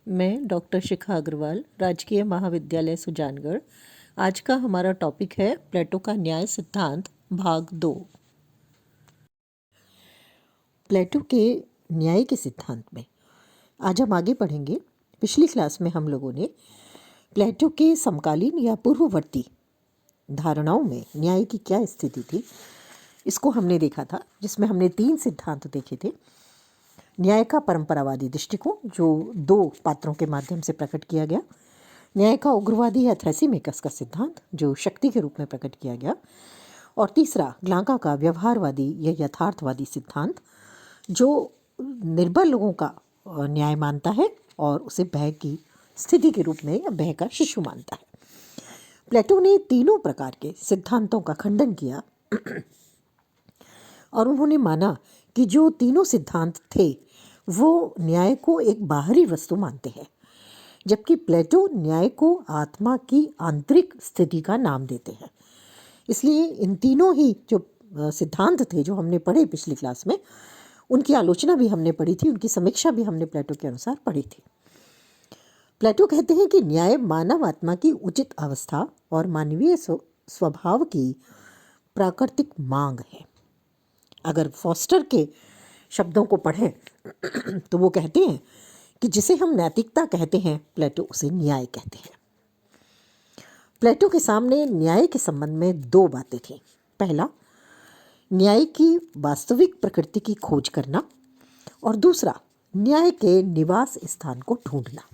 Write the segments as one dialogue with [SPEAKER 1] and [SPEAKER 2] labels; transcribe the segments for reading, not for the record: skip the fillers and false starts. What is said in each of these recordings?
[SPEAKER 1] मैं डॉक्टर शिखा अग्रवाल, राजकीय महाविद्यालय सुजानगढ़। आज का हमारा टॉपिक है प्लेटो का न्याय सिद्धांत भाग 2। प्लेटो के न्याय के सिद्धांत में आज हम आगे पढ़ेंगे। पिछली क्लास में हम लोगों ने प्लेटो के समकालीन या पूर्ववर्ती धारणाओं में न्याय की क्या स्थिति थी, इसको हमने देखा था, जिसमें हमने 3 सिद्धांत देखे थे। न्याय का परंपरावादी दृष्टिकोण, जो 2 पात्रों के माध्यम से प्रकट किया गया। न्याय का उग्रवादी या थ्रेसिमेकस का सिद्धांत, जो शक्ति के रूप में प्रकट किया गया। और तीसरा ग्लांका का व्यवहारवादी या यथार्थवादी सिद्धांत, जो निर्बल लोगों का न्याय मानता है और उसे भय की स्थिति के रूप में या भय का शिशु मानता है। प्लेटो ने तीनों प्रकार के सिद्धांतों का खंडन किया और उन्होंने माना कि जो तीनों सिद्धांत थे वो न्याय को एक बाहरी वस्तु मानते हैं, जबकि प्लेटो न्याय को आत्मा की आंतरिक स्थिति का नाम देते हैं। इसलिए इन तीनों ही जो सिद्धांत थे जो हमने पढ़े पिछली क्लास में, उनकी आलोचना भी हमने पढ़ी थी, उनकी समीक्षा भी हमने प्लेटो के अनुसार पढ़ी थी। प्लेटो कहते हैं कि न्याय मानव आत्मा की उचित अवस्था और मानवीय स्वभाव की प्राकृतिक मांग है। अगर फॉस्टर के शब्दों को पढ़ें तो वो कहते हैं कि जिसे हम नैतिकता कहते हैं, प्लेटो उसे न्याय कहते हैं। प्लेटो के सामने न्याय के संबंध में 2 बातें थीं। पहला, न्याय की वास्तविक प्रकृति की खोज करना, और दूसरा, न्याय के निवास स्थान को ढूंढना।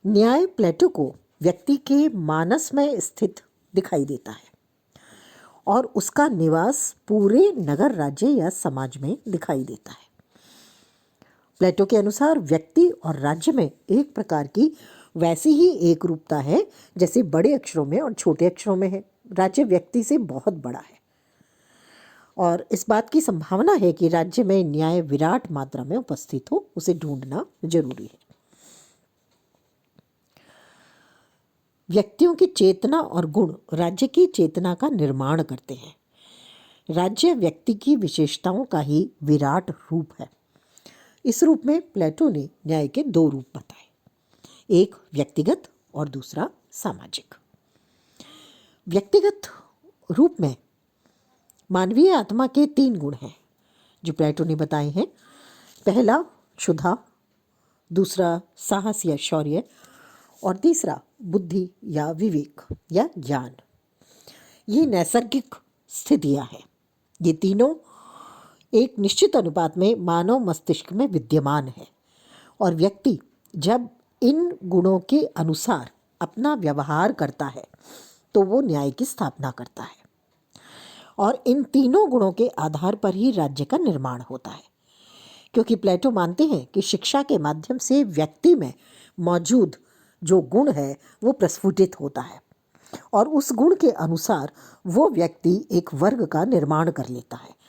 [SPEAKER 1] न्याय प्लेटो को व्यक्ति के मानस में स्थित दिखाई देता है और उसका निवास पूरे नगर, राज्य या समाज में दिखाई देता है। प्लेटो के अनुसार व्यक्ति और राज्य में एक प्रकार की वैसी ही एक रूपता है जैसे बड़े अक्षरों में और छोटे अक्षरों में है। राज्य व्यक्ति से बहुत बड़ा है और इस बात की संभावना है कि राज्य में न्याय विराट मात्रा में उपस्थित हो, उसे ढूंढना जरूरी है। व्यक्तियों की चेतना और गुण राज्य की चेतना का निर्माण करते हैं। राज्य व्यक्ति की विशेषताओं का ही विराट रूप है। इस रूप में प्लेटो ने न्याय के 2 रूप बताए, एक व्यक्तिगत और दूसरा सामाजिक। व्यक्तिगत रूप में मानवीय आत्मा के 3 गुण हैं जो प्लेटो ने बताए हैं। पहला क्षुधा, दूसरा साहस या शौर्य, और तीसरा बुद्धि या विवेक या ज्ञान। ये नैसर्गिक स्थितियां हैं। ये तीनों एक निश्चित अनुपात में मानव मस्तिष्क में विद्यमान है और व्यक्ति जब इन गुणों के अनुसार अपना व्यवहार करता है तो वो न्याय की स्थापना करता है और इन तीनों गुणों के आधार पर ही राज्य का निर्माण होता है। क्योंकि प्लेटो मानते हैं कि शिक्षा के माध्यम से व्यक्ति में मौजूद जो गुण है वो प्रस्फुटित होता है और उस गुण के अनुसार वो व्यक्ति एक वर्ग का निर्माण कर लेता है।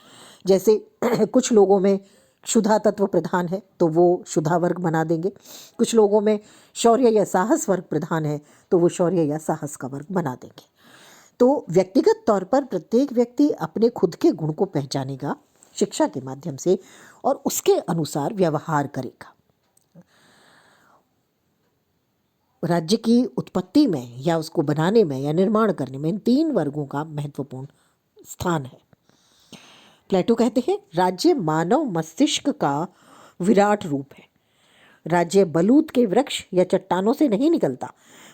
[SPEAKER 1] जैसे कुछ लोगों में क्षुधा तत्व प्रधान है तो वो क्षुधा वर्ग बना देंगे, कुछ लोगों में शौर्य या साहस वर्ग प्रधान है तो वो शौर्य या साहस का वर्ग बना देंगे। तो व्यक्तिगत तौर पर प्रत्येक व्यक्ति अपने खुद के गुण को पहचानेगा शिक्षा के माध्यम से और उसके अनुसार व्यवहार करेगा। राज्य की उत्पत्ति में या उसको बनाने में या निर्माण करने में इन 3 वर्गों का महत्वपूर्ण स्थान है। प्लेटो कहते हैं राज्य मानव मस्तिष्क का विराट रूप है। राज्य बलूत के वृक्ष या चट्टानों से नहीं निकलता,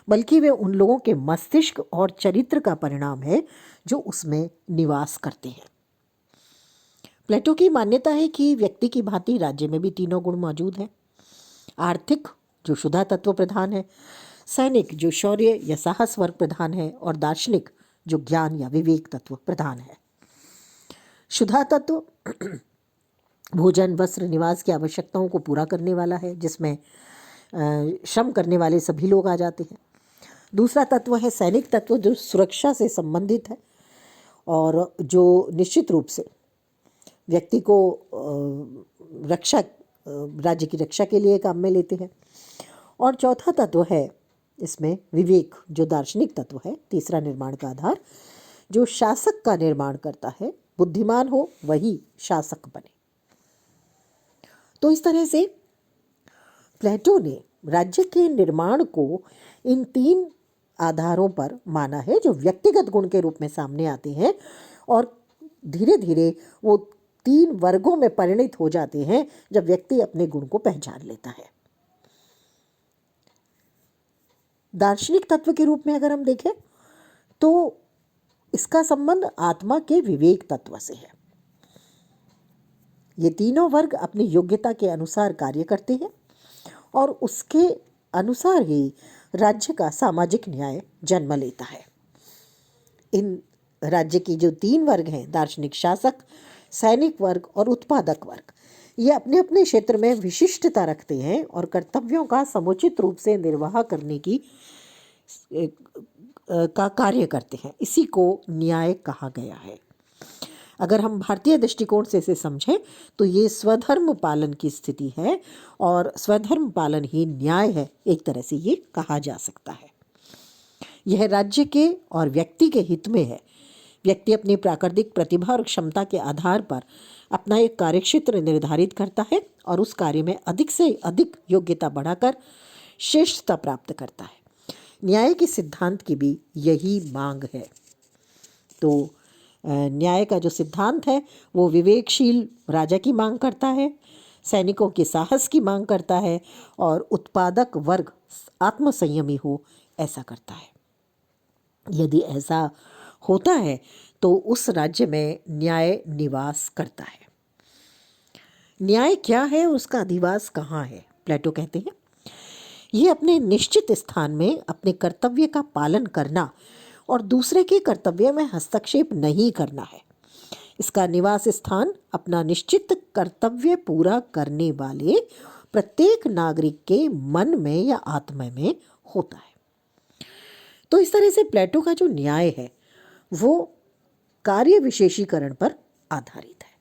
[SPEAKER 1] बल्कि वे उन लोगों के मस्तिष्क और चरित्र का परिणाम है जो उसमें निवास करते हैं। प्लेटो की मान्यता है कि व्यक्ति की भांति राज्य में भी 3 गुण मौजूद हैं। आर्थिक जो क्षुधा तत्व प्रधान है, सैनिक जो शौर्य या साहस वर्ग प्रधान है, और दार्शनिक जो ज्ञान या विवेक तत्व प्रधान है। क्षुधा तत्व भोजन, वस्त्र, निवास की आवश्यकताओं को पूरा करने वाला है, जिसमें श्रम करने वाले सभी लोग आ जाते हैं। दूसरा तत्व है सैनिक तत्व, जो सुरक्षा से संबंधित है और जो निश्चित रूप से व्यक्ति को रक्षा, राज्य की रक्षा के लिए काम में लेते हैं। और चौथा तत्व है इसमें विवेक, जो दार्शनिक तत्व है, तीसरा निर्माण का आधार, जो शासक का निर्माण करता है। बुद्धिमान हो वही शासक बने। तो इस तरह से प्लेटो ने राज्य के निर्माण को इन 3 आधारों पर माना है जो व्यक्तिगत गुण के रूप में सामने आते हैं और धीरे धीरे वो 3 वर्गों में परिणत हो जाते हैं जब व्यक्ति अपने गुण को पहचान लेता है। दार्शनिक तत्व के रूप में अगर हम देखें तो इसका संबंध आत्मा के विवेक तत्व से है। ये तीनों वर्ग अपनी योग्यता के अनुसार कार्य करते हैं और उसके अनुसार ही राज्य का सामाजिक न्याय जन्म लेता है। इन राज्य की जो 3 वर्ग हैं, दार्शनिक शासक, सैनिक वर्ग और उत्पादक वर्ग, ये अपने अपने क्षेत्र में विशिष्टता रखते हैं और कर्तव्यों का समुचित रूप से निर्वाह करने की का कार्य करते हैं। इसी को न्याय कहा गया है। अगर हम भारतीय दृष्टिकोण से इसे समझें तो ये स्वधर्म पालन की स्थिति है और स्वधर्म पालन ही न्याय है, एक तरह से ये कहा जा सकता है। यह राज्य के और व्यक्ति के हित में है। व्यक्ति अपनी प्राकृतिक प्रतिभा और क्षमता के आधार पर अपना एक कार्यक्षेत्र निर्धारित करता है और उस कार्य में अधिक से अधिक योग्यता बढ़ाकर श्रेष्ठता प्राप्त करता है। न्याय के सिद्धांत की भी यही मांग है। तो न्याय का जो सिद्धांत है वो विवेकशील राजा की मांग करता है, सैनिकों के साहस की मांग करता है और उत्पादक वर्ग आत्मसंयमी हो ऐसा करता है। यदि ऐसा होता है तो उस राज्य में न्याय निवास करता है। न्याय क्या है और उसका अधिवास कहाँ है? प्लेटो कहते हैं ये अपने निश्चित स्थान में अपने कर्तव्य का पालन करना और दूसरे के कर्तव्य में हस्तक्षेप नहीं करना है। इसका निवास स्थान अपना निश्चित कर्तव्य पूरा करने वाले प्रत्येक नागरिक के मन में या आत्मा में होता है। तो इस तरह से प्लेटो का जो न्याय है वो कार्य विशेषीकरण पर आधारित है।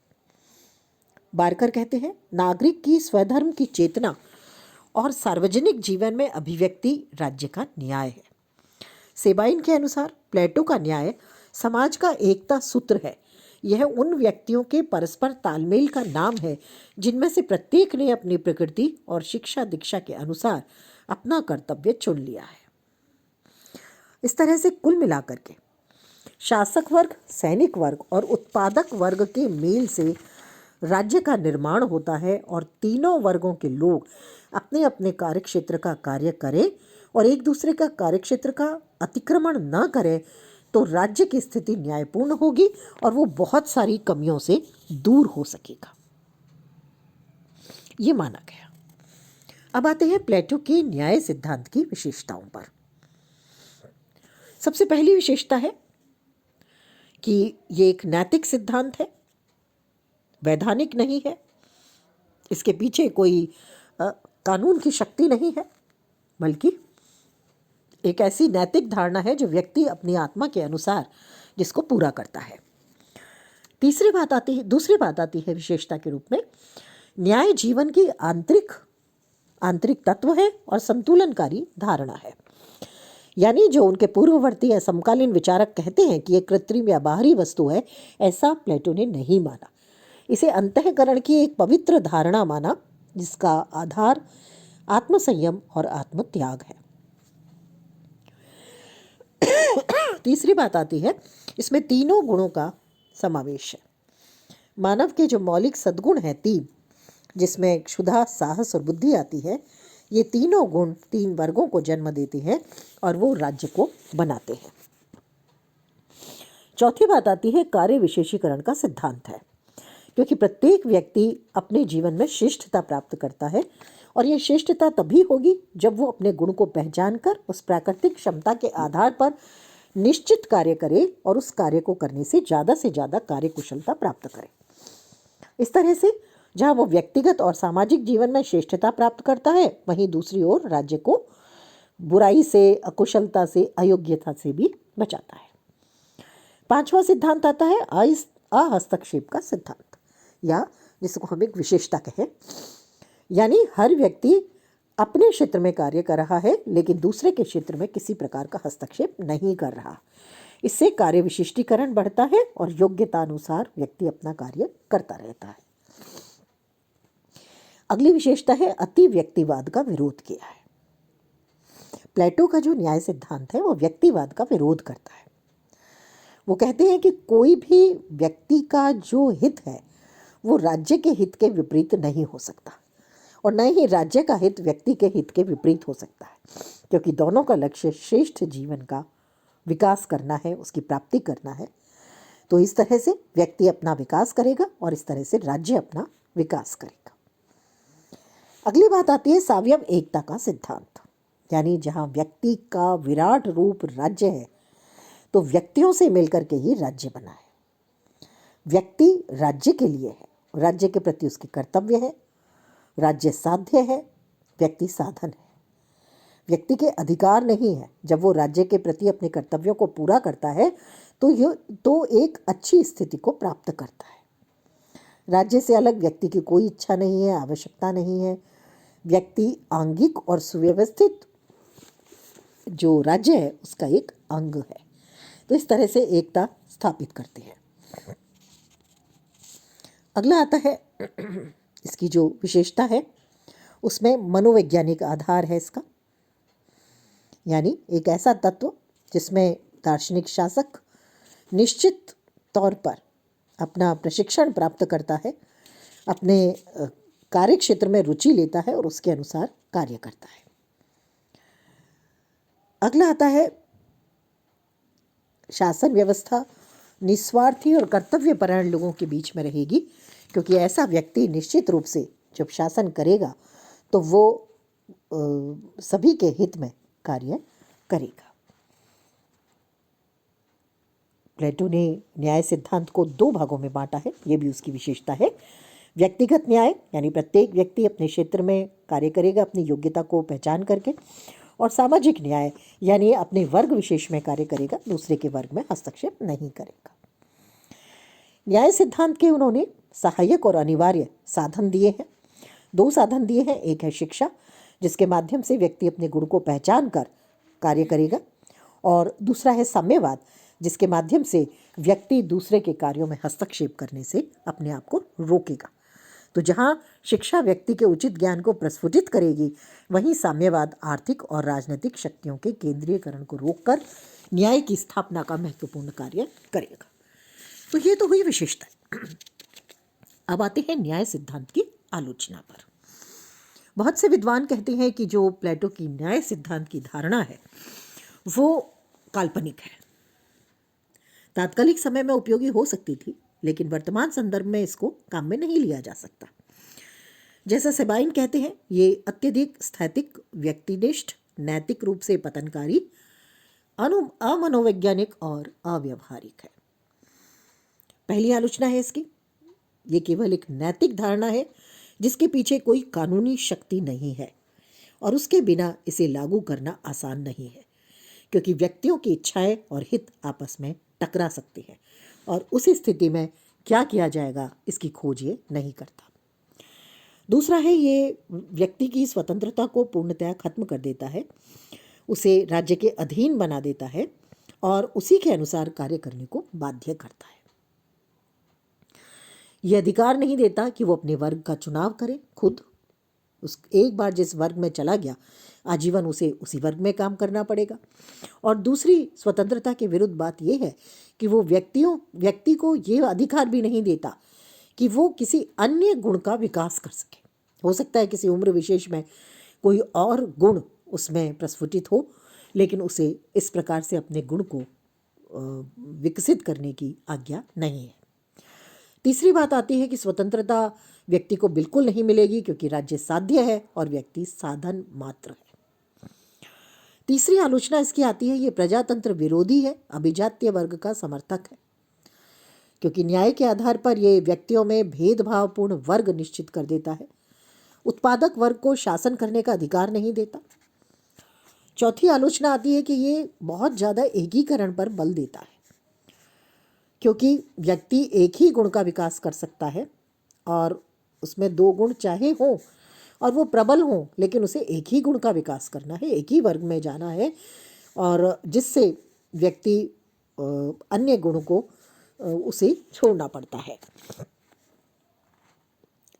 [SPEAKER 1] बारकर कहते हैं नागरिक की स्वधर्म की चेतना और सार्वजनिक जीवन में अभिव्यक्ति राज्य का न्याय है। सेबाइन के अनुसार प्लेटो का न्याय समाज का एकता सूत्र है। यह उन व्यक्तियों के परस्पर तालमेल का नाम है जिनमें से प्रत्येक ने अपनी प्रकृति और शिक्षा दीक्षा के अनुसार अपना कर्तव्य चुन लिया है। इस तरह से कुल मिलाकर के शासक वर्ग, सैनिक वर्ग और उत्पादक वर्ग के मेल से राज्य का निर्माण होता है और तीनों वर्गों के लोग अपने अपने कार्यक्षेत्र का कार्य करें और एक दूसरे का कार्यक्षेत्र का अतिक्रमण न करें तो राज्य की स्थिति न्यायपूर्ण होगी और वो बहुत सारी कमियों से दूर हो सकेगा, ये माना गया। अब आते हैं प्लेटो के न्याय सिद्धांत की विशेषताओं पर। सबसे पहली विशेषता है कि ये एक नैतिक सिद्धांत है, वैधानिक नहीं है, इसके पीछे कोई कानून की शक्ति नहीं है, बल्कि एक ऐसी नैतिक धारणा है जो व्यक्ति अपनी आत्मा के अनुसार जिसको पूरा करता है। दूसरी बात आती है विशेषता के रूप में, न्याय जीवन की आंतरिक तत्व है और संतुलनकारी धारणा है। यानी जो उनके पूर्ववर्ती या समकालीन विचारक कहते हैं कि ये कृत्रिम या बाहरी वस्तु है, ऐसा प्लेटो ने नहीं माना। इसे अंतःकरण की एक पवित्र धारणा माना जिसका आधार आत्मसंयम और आत्मत्याग है। तीसरी बात आती है, इसमें तीनों गुणों का समावेश है। मानव के जो मौलिक सद्गुण हैं 3, जिसमें क्षुधा, साहस और बुद्धि आती है, ये तीनों गुण 3 वर्गों को जन्म देते हैं और वो राज्य को बनाते हैं। चौथी बात आती है कार्य विशेषीकरण का सिद्धांत है, क्योंकि प्रत्येक व्यक्ति अपने जीवन में श्रेष्ठता प्राप्त करता है और यह श्रेष्ठता तभी होगी जब वो अपने गुण को पहचान कर उस प्राकृतिक क्षमता के आधार पर निश्चित कार्य करे और उस कार्य को करने से ज़्यादा कार्य कुशलता प्राप्त करे। इस तरह से जहाँ वो व्यक्तिगत और सामाजिक जीवन में श्रेष्ठता प्राप्त करता है, वहीं दूसरी ओर राज्य को बुराई से, अकुशलता से, अयोग्यता से भी बचाता है। 5वां सिद्धांत आता है अहस्तक्षेप का सिद्धांत, या जिसको हम एक विशेषता कहें। यानी हर व्यक्ति अपने क्षेत्र में कार्य कर रहा है लेकिन दूसरे के क्षेत्र में किसी प्रकार का हस्तक्षेप नहीं कर रहा। इससे कार्य विशिष्टीकरण बढ़ता है और योग्यता अनुसार व्यक्ति अपना कार्य करता रहता है। अगली विशेषता है अति व्यक्तिवाद का विरोध किया है। प्लेटो का जो न्याय सिद्धांत है वो व्यक्तिवाद का विरोध करता है। वो कहते हैं कि कोई भी व्यक्ति का जो हित है वो राज्य के हित के विपरीत नहीं हो सकता और न ही राज्य का हित व्यक्ति के हित के विपरीत हो सकता है, क्योंकि दोनों का लक्ष्य श्रेष्ठ जीवन का विकास करना है, उसकी प्राप्ति करना है। तो इस तरह से व्यक्ति अपना विकास करेगा और इस तरह से राज्य अपना विकास करेगा। अगली बात आती है सावयव एकता का सिद्धांत, यानी जहाँ व्यक्ति का विराट रूप राज्य है तो व्यक्तियों से मिलकर के ही राज्य बना है। व्यक्ति राज्य के लिए है, राज्य के प्रति उसके कर्तव्य है, राज्य साध्य है, व्यक्ति साधन है। व्यक्ति के अधिकार नहीं है। जब वो राज्य के प्रति अपने कर्तव्यों को पूरा करता है तो एक अच्छी स्थिति को प्राप्त करता है। राज्य से अलग व्यक्ति की कोई इच्छा नहीं है, आवश्यकता नहीं है। व्यक्ति आंगिक और सुव्यवस्थित जो राज्य है उसका एक अंग है। तो इस तरह से एकता स्थापित करते हैं। अगला आता है इसकी जो विशेषता है उसमें मनोवैज्ञानिक आधार है इसका, यानी एक ऐसा तत्व जिसमें दार्शनिक शासक निश्चित तौर पर अपना प्रशिक्षण प्राप्त करता है, अपने कार्य क्षेत्र में रुचि लेता है और उसके अनुसार कार्य करता है। अगला आता है शासन व्यवस्था निस्वार्थी और कर्तव्यपरायण लोगों के बीच में रहेगी, क्योंकि ऐसा व्यक्ति निश्चित रूप से जब शासन करेगा तो वो सभी के हित में कार्य करेगा। प्लेटो ने न्याय सिद्धांत को 2 भागों में बांटा है, ये भी उसकी विशेषता है। व्यक्तिगत न्याय यानी प्रत्येक व्यक्ति अपने क्षेत्र में कार्य करेगा अपनी योग्यता को पहचान करके, और सामाजिक न्याय यानी अपने वर्ग विशेष में कार्य करेगा, दूसरे के वर्ग में हस्तक्षेप नहीं करेगा। न्याय सिद्धांत के उन्होंने सहायक और अनिवार्य साधन दिए हैं। 2 साधन दिए हैं। एक है शिक्षा, जिसके माध्यम से व्यक्ति अपने गुण को पहचान कर कार्य करेगा, और दूसरा है साम्यवाद, जिसके माध्यम से व्यक्ति दूसरे के कार्यों में हस्तक्षेप करने से अपने आप को रोकेगा। तो जहाँ शिक्षा व्यक्ति के उचित ज्ञान को प्रस्फुटित करेगी, वहीं साम्यवाद आर्थिक और राजनीतिक शक्तियों के केंद्रीयकरण को रोककर न्याय की स्थापना का महत्वपूर्ण कार्य करेगा। तो ये तो हुई विशेषता। अब आते हैं न्याय सिद्धांत की आलोचना पर। बहुत से विद्वान कहते हैं कि जो प्लेटो की न्याय सिद्धांत की धारणा है वो काल्पनिक है, तात्कालिक समय में उपयोगी हो सकती थी, लेकिन वर्तमान संदर्भ में इसको काम में नहीं लिया जा सकता। जैसा सेबाइन कहते हैं, ये अत्यधिक स्थैतिक, व्यक्तिनिष्ठ, नैतिक रूप से पतनकारी, अमनोवैज्ञानिक और अव्यवहारिक है। पहली आलोचना है इसकी, ये केवल एक नैतिक धारणा है जिसके पीछे कोई कानूनी शक्ति नहीं है और उसके बिना इसे लागू करना आसान नहीं है, क्योंकि व्यक्तियों की इच्छाएं और हित आपस में टकरा सकते हैं और उसी स्थिति में क्या किया जाएगा इसकी खोज ये नहीं करता। दूसरा है, ये व्यक्ति की स्वतंत्रता को पूर्णतया खत्म कर देता है, उसे राज्य के अधीन बना देता है और उसी के अनुसार कार्य करने को बाध्य करता है। यह अधिकार नहीं देता कि वो अपने वर्ग का चुनाव करे खुद। उस एक बार जिस वर्ग में चला गया, आजीवन उसे उसी वर्ग में काम करना पड़ेगा। और दूसरी स्वतंत्रता के विरुद्ध बात यह है कि वो व्यक्ति को ये अधिकार भी नहीं देता कि वो किसी अन्य गुण का विकास कर सके। हो सकता है किसी उम्र विशेष में कोई और गुण उसमें प्रस्फुटित हो, लेकिन उसे इस प्रकार से अपने गुण को विकसित करने की आज्ञा नहीं है। तीसरी बात आती है कि स्वतंत्रता व्यक्ति को बिल्कुल नहीं मिलेगी, क्योंकि राज्य साध्य है और व्यक्ति साधन मात्र है। तीसरी आलोचना इसकी आती है, ये प्रजातंत्र विरोधी है, अभिजात्य वर्ग का समर्थक है, क्योंकि न्याय के आधार पर ये व्यक्तियों में भेदभावपूर्ण वर्ग निश्चित कर देता है, उत्पादक वर्ग को शासन करने का अधिकार नहीं देता। चौथी आलोचना आती है कि ये बहुत ज़्यादा एकीकरण पर बल देता है, क्योंकि व्यक्ति एक ही गुण का विकास कर सकता है और उसमें 2 गुण चाहे हों और वो प्रबल हों, लेकिन उसे एक ही गुण का विकास करना है, एक ही वर्ग में जाना है, और जिससे व्यक्ति अन्य गुणों को उसे छोड़ना पड़ता है।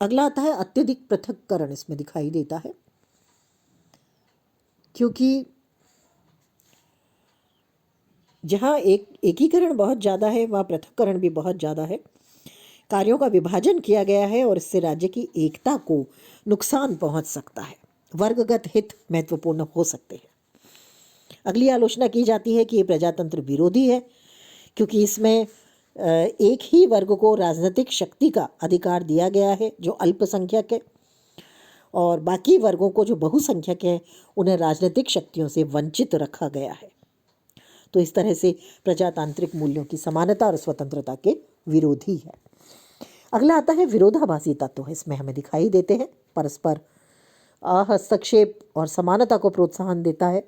[SPEAKER 1] अगला आता है अत्यधिक पृथक्करण, इसमें दिखाई देता है, क्योंकि जहाँ एकीकरण बहुत ज़्यादा है वहाँ पृथक्करण भी बहुत ज़्यादा है। कार्यों का विभाजन किया गया है और इससे राज्य की एकता को नुकसान पहुंच सकता है। वर्गगत हित महत्वपूर्ण हो सकते हैं। अगली आलोचना की जाती है कि ये प्रजातंत्र विरोधी है, क्योंकि इसमें एक ही वर्ग को राजनीतिक शक्ति का अधिकार दिया गया है जो अल्पसंख्यक है, और बाकी वर्गों को जो बहुसंख्यक हैं उन्हें राजनीतिक शक्तियों से वंचित रखा गया है। तो इस तरह से प्रजातांत्रिक मूल्यों की समानता और स्वतंत्रता के विरोधी है। अगला आता है विरोधाभासी तत्व, इसमें हमें दिखाई देते हैं परस्पर हस्तक्षेप और समानता को प्रोत्साहन देता है।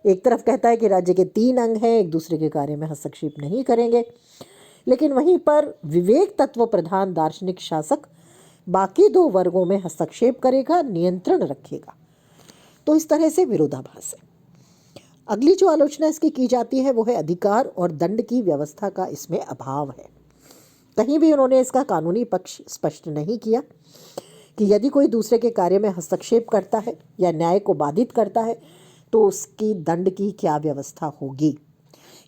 [SPEAKER 1] एक तरफ कहता है कि राज्य के 3 अंग हैं, एक दूसरे के कार्य में हस्तक्षेप नहीं करेंगे, लेकिन वहीं पर विवेक तत्व प्रधान दार्शनिक शासक बाकी 2 वर्गों में हस्तक्षेप करेगा, नियंत्रण रखेगा। तो इस तरह से विरोधाभास है। अगली जो आलोचना इसकी की जाती है वो है अधिकार और दंड की व्यवस्था का इसमें अभाव है। कहीं भी उन्होंने इसका कानूनी पक्ष स्पष्ट नहीं किया कि यदि कोई दूसरे के कार्य में हस्तक्षेप करता है या न्याय को बाधित करता है तो उसकी दंड की क्या व्यवस्था होगी,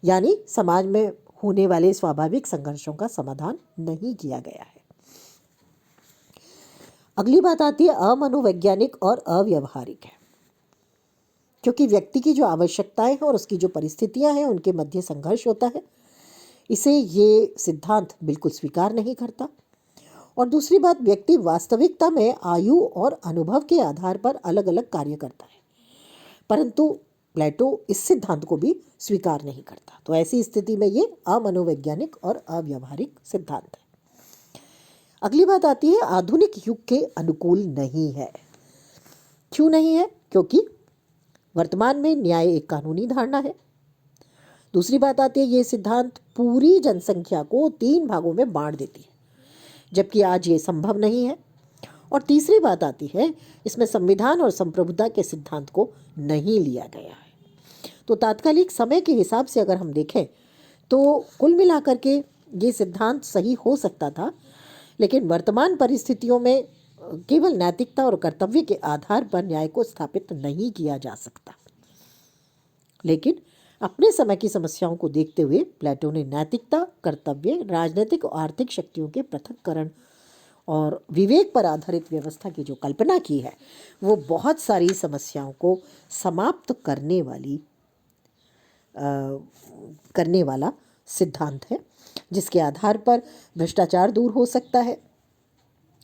[SPEAKER 1] यानी समाज में होने वाले स्वाभाविक संघर्षों का समाधान नहीं किया गया है। अगली बात आती है अमनोवैज्ञानिक और अव्यवहारिक है, क्योंकि व्यक्ति की जो आवश्यकताएं हैं और उसकी जो परिस्थितियां हैं उनके मध्य संघर्ष होता है, इसे ये सिद्धांत बिल्कुल स्वीकार नहीं करता। और दूसरी बात, व्यक्ति वास्तविकता में आयु और अनुभव के आधार पर अलग अलग कार्य करता है, परंतु प्लेटो इस सिद्धांत को भी स्वीकार नहीं करता। तो ऐसी स्थिति में ये अमनोवैज्ञानिक और अव्यवहारिक सिद्धांत है। अगली बात आती है आधुनिक युग के अनुकूल नहीं है। क्यों नहीं है? क्योंकि वर्तमान में न्याय एक कानूनी धारणा है। दूसरी बात आती है ये सिद्धांत पूरी जनसंख्या को 3 भागों में बांट देती है, जबकि आज ये संभव नहीं है। और तीसरी बात आती है इसमें संविधान और संप्रभुता के सिद्धांत को नहीं लिया गया है। तो तात्कालिक समय के हिसाब से अगर हम देखें तो कुल मिलाकर के ये सिद्धांत सही हो सकता था, लेकिन वर्तमान परिस्थितियों में केवल नैतिकता और कर्तव्य के आधार पर न्याय को स्थापित नहीं किया जा सकता। लेकिन अपने समय की समस्याओं को देखते हुए प्लेटो ने नैतिकता, कर्तव्य, राजनीतिक और आर्थिक शक्तियों के पृथक्करण और विवेक पर आधारित व्यवस्था की जो कल्पना की है वो बहुत सारी समस्याओं को समाप्त करने वाला सिद्धांत है, जिसके आधार पर भ्रष्टाचार दूर हो सकता है,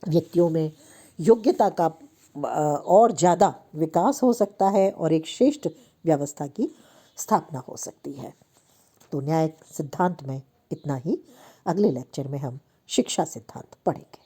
[SPEAKER 1] व्यक्तियों में योग्यता का और ज़्यादा विकास हो सकता है और एक श्रेष्ठ व्यवस्था की स्थापना हो सकती है। तो न्याय सिद्धांत में इतना ही। अगले लेक्चर में हम शिक्षा सिद्धांत पढ़ेंगे।